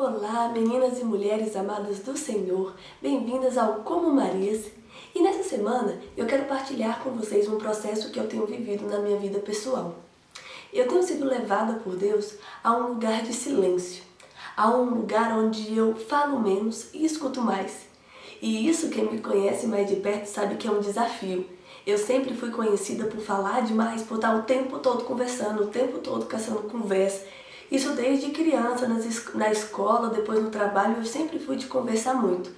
Olá, meninas e mulheres amadas do Senhor, bem-vindas ao Como Marias. E nessa semana eu quero partilhar com vocês um processo que eu tenho vivido na minha vida pessoal. Eu tenho sido levada por Deus a um lugar de silêncio, a um lugar onde eu falo menos e escuto mais. E isso, quem me conhece mais de perto sabe que é um desafio. Eu sempre fui conhecida por falar demais, por estar o tempo todo conversando, o tempo todo caçando conversa. Isso desde criança, na escola, depois no trabalho, eu sempre fui de conversar muito.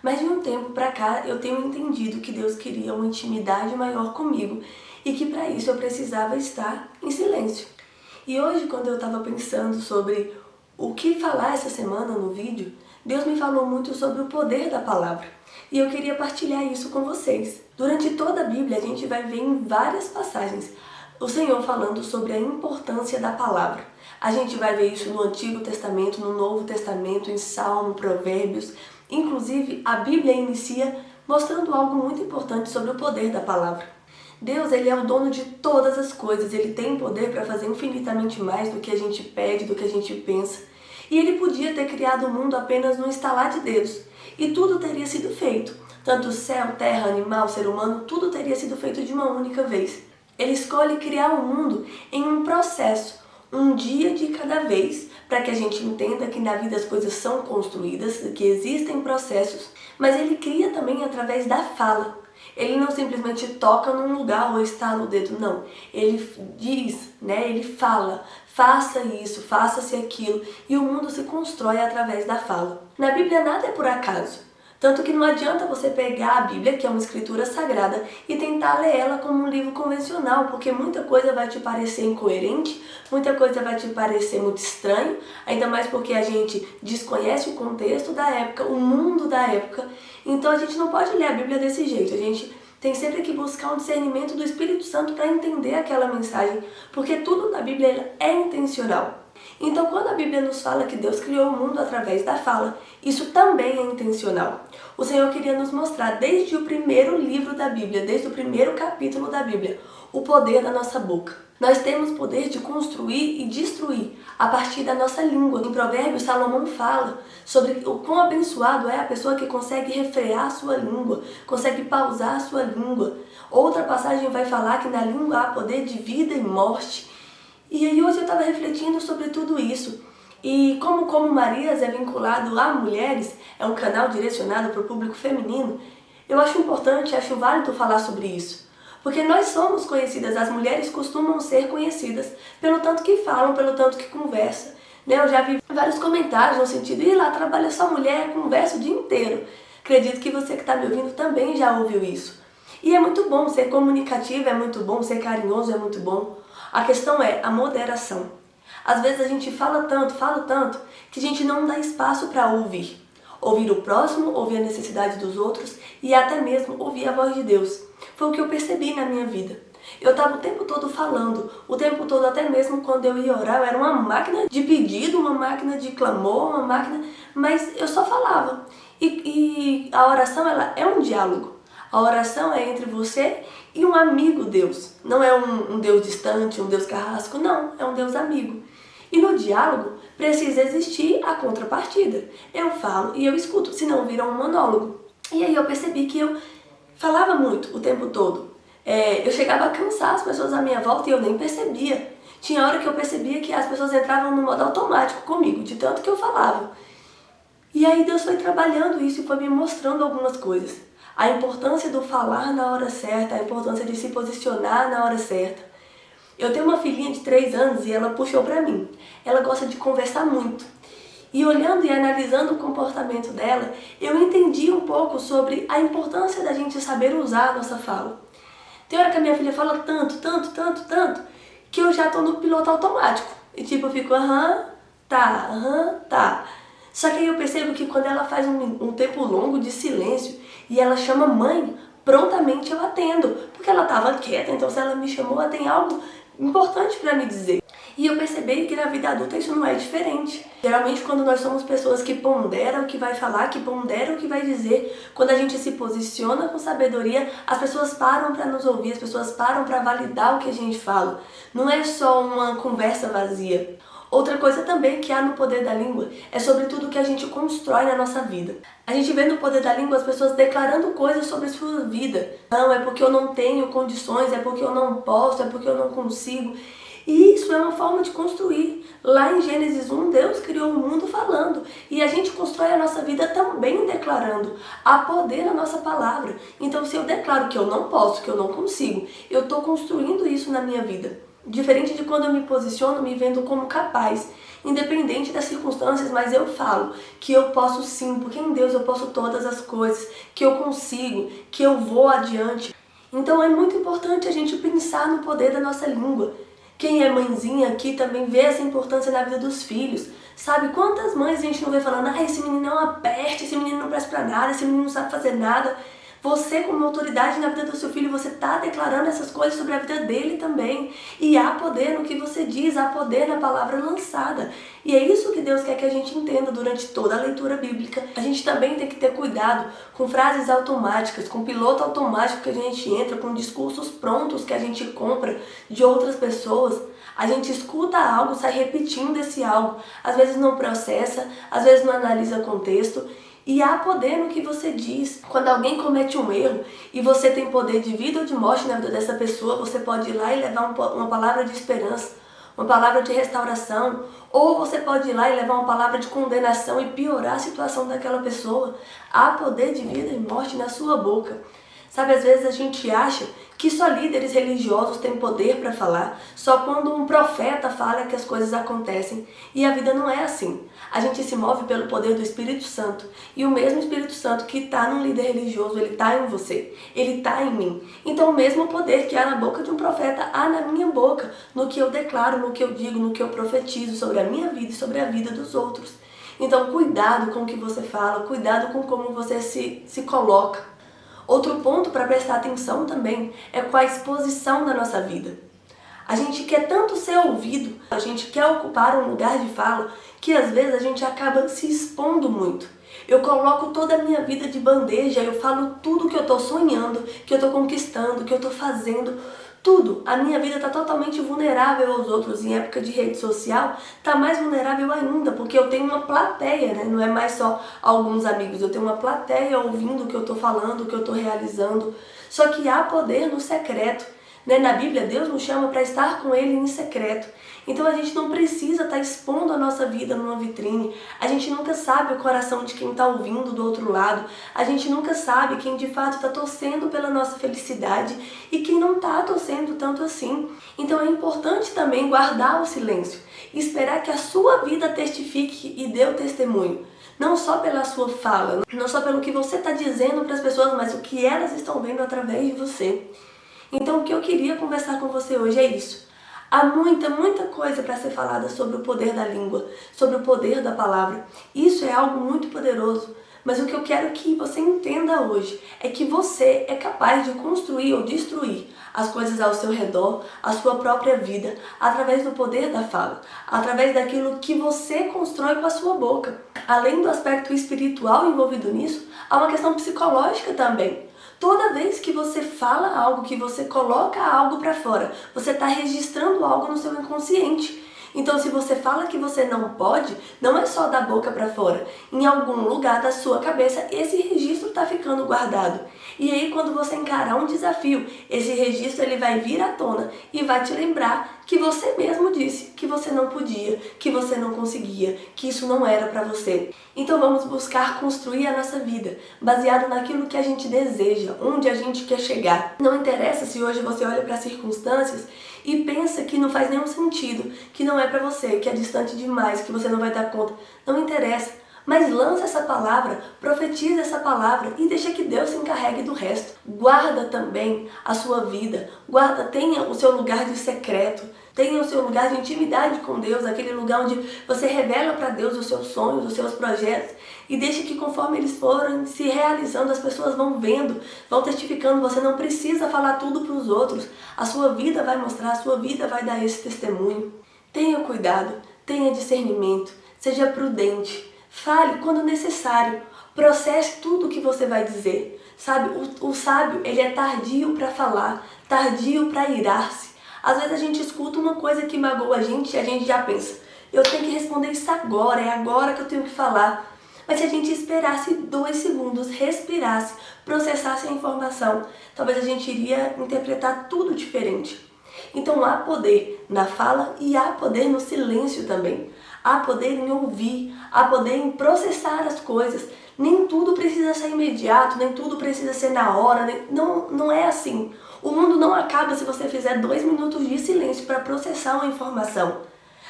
Mas de um tempo pra cá eu tenho entendido que Deus queria uma intimidade maior comigo e que para isso eu precisava estar em silêncio. E hoje, quando eu estava pensando sobre o que falar essa semana no vídeo, Deus me falou muito sobre o poder da palavra. E eu queria partilhar isso com vocês. Durante toda a Bíblia a gente vai ver em várias passagens o Senhor falando sobre a importância da palavra. A gente vai ver isso no Antigo Testamento, no Novo Testamento, em Salmo, Provérbios. Inclusive, a Bíblia inicia mostrando algo muito importante sobre o poder da palavra. Deus, ele é o dono de todas as coisas, ele tem poder para fazer infinitamente mais do que a gente pede, do que a gente pensa. E ele podia ter criado o mundo apenas num estalar de dedos, e tudo teria sido feito. Tanto o céu, terra, animal, ser humano, tudo teria sido feito de uma única vez. Ele escolhe criar o mundo em um processo, um dia de cada vez, para que a gente entenda que na vida as coisas são construídas, que existem processos, mas ele cria também através da fala. Ele não simplesmente toca num lugar ou estala o dedo, não. Ele diz, ele fala, faça isso, faça-se aquilo, e o mundo se constrói através da fala. Na Bíblia nada é por acaso. Tanto que não adianta você pegar a Bíblia, que é uma escritura sagrada, e tentar ler ela como um livro convencional, porque muita coisa vai te parecer incoerente, muita coisa vai te parecer muito estranho, ainda mais porque a gente desconhece o contexto da época, o mundo da época. Então a gente não pode ler a Bíblia desse jeito, a gente tem sempre que buscar um discernimento do Espírito Santo para entender aquela mensagem, porque tudo na Bíblia é intencional. Então, quando a Bíblia nos fala que Deus criou o mundo através da fala, isso também é intencional. O Senhor queria nos mostrar desde o primeiro livro da Bíblia, desde o primeiro capítulo da Bíblia, o poder da nossa boca. Nós temos poder de construir e destruir a partir da nossa língua. Em Provérbios, Salomão fala sobre o quão abençoado é a pessoa que consegue refrear a sua língua, consegue pausar a sua língua. Outra passagem vai falar que na língua há poder de vida e morte. E aí hoje eu estava refletindo sobre tudo isso. E como Marias é vinculado a mulheres, é um canal direcionado para o público feminino, eu acho importante, acho válido falar sobre isso. Porque nós somos conhecidas, as mulheres costumam ser conhecidas pelo tanto que falam, pelo tanto que conversam. Eu já vi vários comentários no sentido, lá trabalha só mulher, conversa o dia inteiro. Acredito que você que está me ouvindo também já ouviu isso. E é muito bom ser comunicativo, é muito bom ser carinhoso, é muito bom. A questão é a moderação. Às vezes a gente fala tanto, que a gente não dá espaço para ouvir. Ouvir o próximo, ouvir a necessidade dos outros e até mesmo ouvir a voz de Deus. Foi o que eu percebi na minha vida. Eu estava o tempo todo falando, o tempo todo, até mesmo quando eu ia orar, eu era uma máquina de pedido, uma máquina de clamor, uma máquina, mas eu só falava. E a oração, ela é um diálogo. A oração é entre você e um amigo Deus. Não é um Deus distante, um Deus carrasco, não, é um Deus amigo. E no diálogo precisa existir a contrapartida. Eu falo e eu escuto, senão vira um monólogo. E aí eu percebi que eu falava muito o tempo todo. Eu chegava a cansar as pessoas à minha volta e eu nem percebia. Tinha hora que eu percebia que as pessoas entravam no modo automático comigo, de tanto que eu falava. E aí Deus foi trabalhando isso e foi me mostrando algumas coisas. A importância do falar na hora certa, a importância de se posicionar na hora certa. Eu tenho uma filhinha de 3 anos e ela puxou pra mim. Ela gosta de conversar muito. E olhando e analisando o comportamento dela, eu entendi um pouco sobre a importância da gente saber usar a nossa fala. Tem hora que a minha filha fala tanto, que eu já tô no piloto automático. E tipo, eu fico, tá. Só que aí eu percebo que quando ela faz um tempo longo de silêncio e ela chama mãe, prontamente eu atendo. Porque ela estava quieta, então se ela me chamou, ela tem algo importante para me dizer. E eu percebi que na vida adulta isso não é diferente. Geralmente quando nós somos pessoas que ponderam o que vai falar, que ponderam o que vai dizer, quando a gente se posiciona com sabedoria, as pessoas param para nos ouvir, as pessoas param para validar o que a gente fala. Não é só uma conversa vazia. Outra coisa também que há no poder da língua é sobre tudo que a gente constrói na nossa vida. A gente vê no poder da língua as pessoas declarando coisas sobre sua vida. Não, é porque eu não tenho condições, é porque eu não posso, é porque eu não consigo. E isso é uma forma de construir. Lá em Gênesis 1, Deus criou o mundo falando. E a gente constrói a nossa vida também declarando. Há poder na nossa palavra. Então, se eu declaro que eu não posso, que eu não consigo, eu estou construindo isso na minha vida. Diferente de quando eu me posiciono me vendo como capaz, independente das circunstâncias, mas eu falo que eu posso sim, porque em Deus eu posso todas as coisas, que eu consigo, que eu vou adiante. Então é muito importante a gente pensar no poder da nossa língua. Quem é mãezinha aqui também vê essa importância na vida dos filhos. Sabe quantas mães a gente não vê falando, esse menino é uma peste, esse menino não presta pra nada, esse menino não sabe fazer nada. Você, como autoridade na vida do seu filho, você está declarando essas coisas sobre a vida dele também. E há poder no que você diz, há poder na palavra lançada. E é isso que Deus quer que a gente entenda durante toda a leitura bíblica. A gente também tem que ter cuidado com frases automáticas, com piloto automático que a gente entra, com discursos prontos que a gente compra de outras pessoas. A gente escuta algo, sai repetindo esse algo. Às vezes não processa, às vezes não analisa contexto. E há poder no que você diz. Quando alguém comete um erro e você tem poder de vida ou de morte na vida dessa pessoa, você pode ir lá e levar uma palavra de esperança, uma palavra de restauração, ou você pode ir lá e levar uma palavra de condenação e piorar a situação daquela pessoa. Há poder de vida e morte na sua boca. Sabe, às vezes a gente acha que só líderes religiosos têm poder para falar, só quando um profeta fala que as coisas acontecem. E a vida não é assim. A gente se move pelo poder do Espírito Santo. E o mesmo Espírito Santo que está num líder religioso, ele está em você, ele está em mim. Então o mesmo poder que há na boca de um profeta, há na minha boca, no que eu declaro, no que eu digo, no que eu profetizo sobre a minha vida e sobre a vida dos outros. Então cuidado com o que você fala, cuidado com como você se coloca. Outro ponto para prestar atenção também é com a exposição da nossa vida. A gente quer tanto ser ouvido, a gente quer ocupar um lugar de fala, que às vezes a gente acaba se expondo muito. Eu coloco toda a minha vida de bandeja, eu falo tudo que eu estou sonhando, que eu estou conquistando, que eu estou fazendo, tudo. A minha vida está totalmente vulnerável aos outros. Em época de rede social, está mais vulnerável ainda, porque eu tenho uma plateia, né? Não é mais só alguns amigos, eu tenho uma plateia ouvindo o que eu estou falando, o que eu estou realizando. Só que há poder no secreto. Né? Na Bíblia, Deus nos chama para estar com Ele em secreto. Então a gente não precisa estar expondo a nossa vida numa vitrine. A gente nunca sabe o coração de quem está ouvindo do outro lado. A gente nunca sabe quem de fato está torcendo pela nossa felicidade e quem não está torcendo tanto assim. Então é importante também guardar o silêncio e esperar que a sua vida testifique e dê o testemunho. Não só pela sua fala, não só pelo que você está dizendo para as pessoas, mas o que elas estão vendo através de você. Então o que eu queria conversar com você hoje é isso. Há muita coisa para ser falada sobre o poder da língua, sobre o poder da palavra. Isso é algo muito poderoso. Mas o que eu quero que você entenda hoje é que você é capaz de construir ou destruir as coisas ao seu redor, a sua própria vida, através do poder da fala, através daquilo que você constrói com a sua boca. Além do aspecto espiritual envolvido nisso, há uma questão psicológica também. Toda vez que você fala algo, que você coloca algo para fora, você está registrando algo no seu inconsciente. Então, se você fala que você não pode, não é só da boca para fora. Em algum lugar da sua cabeça, esse registro está ficando guardado. E aí, quando você encarar um desafio, esse registro ele vai vir à tona e vai te lembrar que você mesmo disse que você não podia, que você não conseguia, que isso não era para você. Então vamos buscar construir a nossa vida, baseado naquilo que a gente deseja, onde a gente quer chegar. Não interessa se hoje você olha para as circunstâncias e pensa que não faz nenhum sentido, que não é para você, que é distante demais, que você não vai dar conta. Não interessa. Mas lança essa palavra, profetiza essa palavra e deixa que Deus se encarregue do resto. Guarda também a sua vida, tenha o seu lugar de secreto, tenha o seu lugar de intimidade com Deus, aquele lugar onde você revela para Deus os seus sonhos, os seus projetos e deixa que conforme eles forem se realizando, as pessoas vão vendo, vão testificando. Você não precisa falar tudo para os outros, a sua vida vai mostrar, a sua vida vai dar esse testemunho. Tenha cuidado, tenha discernimento, seja prudente. Fale quando necessário, processe tudo o que você vai dizer. Sabe, o sábio, ele é tardio para falar, tardio para irar-se. Às vezes a gente escuta uma coisa que magoa a gente e a gente já pensa, eu tenho que responder isso agora, é agora que eu tenho que falar. Mas se a gente esperasse 2 segundos, respirasse, processasse a informação, talvez a gente iria interpretar tudo diferente. Então há poder na fala e há poder no silêncio também. Há poder em ouvir, há poder em processar as coisas. Nem tudo precisa ser imediato, nem tudo precisa ser na hora, não é assim. O mundo não acaba se você fizer 2 minutos de silêncio para processar uma informação.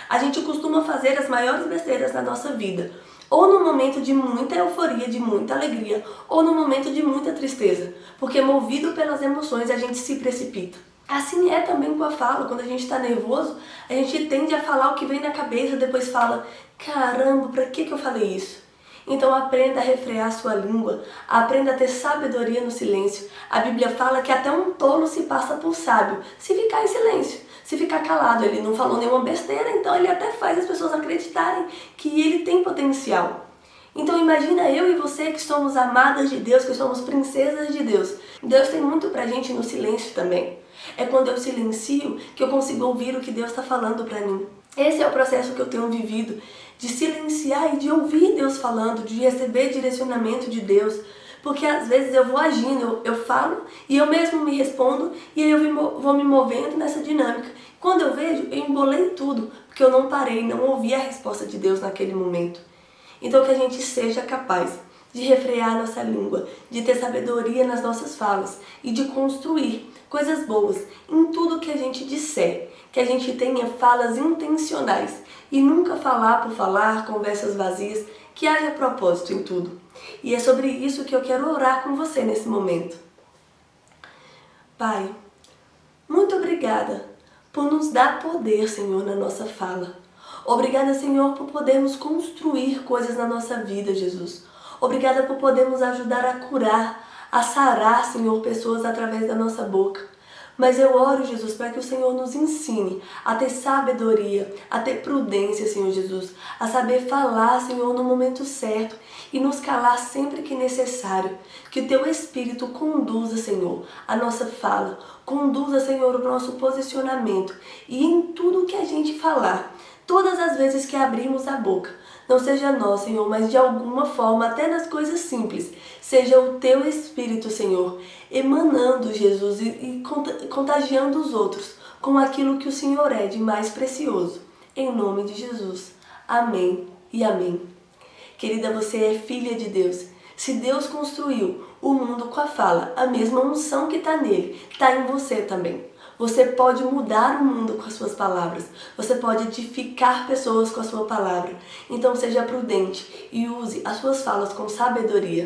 A gente costuma fazer as maiores besteiras na nossa vida, ou no momento de muita euforia, de muita alegria, ou no momento de muita tristeza, porque movido pelas emoções a gente se precipita. Assim é também com a fala. Quando a gente está nervoso, a gente tende a falar o que vem na cabeça, depois fala, caramba, pra que eu falei isso? Então aprenda a refrear a sua língua, aprenda a ter sabedoria no silêncio. A Bíblia fala que até um tolo se passa por sábio, se ficar em silêncio, se ficar calado. Ele não falou nenhuma besteira, então ele até faz as pessoas acreditarem que ele tem potencial. Então imagina eu e você que somos amadas de Deus, que somos princesas de Deus. Deus tem muito pra gente no silêncio também. É quando eu silencio que eu consigo ouvir o que Deus está falando pra mim. Esse é o processo que eu tenho vivido, de silenciar e de ouvir Deus falando, de receber direcionamento de Deus. Porque às vezes eu vou agindo, eu falo e eu mesmo me respondo e aí eu vou me movendo nessa dinâmica. Quando eu vejo, eu embolei tudo, porque eu não parei, não ouvi a resposta de Deus naquele momento. Então que a gente seja capaz de refrear nossa língua, de ter sabedoria nas nossas falas e de construir coisas boas em tudo que a gente disser, que a gente tenha falas intencionais e nunca falar por falar, conversas vazias, que haja propósito em tudo. E é sobre isso que eu quero orar com você nesse momento. Pai, muito obrigada por nos dar poder, Senhor, na nossa fala. Obrigada, Senhor, por podermos construir coisas na nossa vida, Jesus. Obrigada por podermos ajudar a curar, a sarar, Senhor, pessoas através da nossa boca. Mas eu oro, Jesus, para que o Senhor nos ensine a ter sabedoria, a ter prudência, Senhor Jesus, a saber falar, Senhor, no momento certo e nos calar sempre que necessário. Que o Teu Espírito conduza, Senhor, a nossa fala, conduza, Senhor, o nosso posicionamento e em tudo que a gente falar. Todas as vezes que abrimos a boca, não seja nós, Senhor, mas de alguma forma, até nas coisas simples, seja o Teu Espírito, Senhor, emanando, Jesus, e contagiando os outros com aquilo que o Senhor é de mais precioso. Em nome de Jesus. Amém e amém. Querida, você é filha de Deus. Se Deus construiu o mundo com a fala, a mesma unção que está nele, está em você também. Você pode mudar o mundo com as suas palavras. Você pode edificar pessoas com a sua palavra. Então seja prudente e use as suas falas com sabedoria.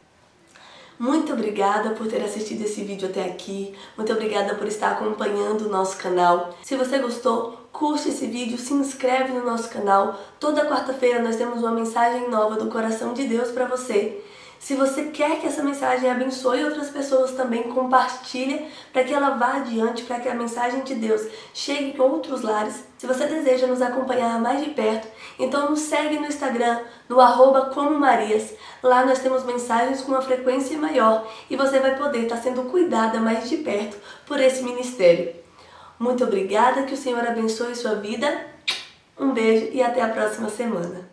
Muito obrigada por ter assistido esse vídeo até aqui. Muito obrigada por estar acompanhando o nosso canal. Se você gostou, curte esse vídeo, se inscreve no nosso canal. Toda quarta-feira nós temos uma mensagem nova do coração de Deus para você. Se você quer que essa mensagem abençoe outras pessoas também, compartilha para que ela vá adiante, para que a mensagem de Deus chegue em outros lares. Se você deseja nos acompanhar mais de perto, então nos segue no Instagram, no @comomarias. Lá nós temos mensagens com uma frequência maior e você vai poder estar sendo cuidada mais de perto por esse ministério. Muito obrigada, que o Senhor abençoe sua vida. Um beijo e até a próxima semana.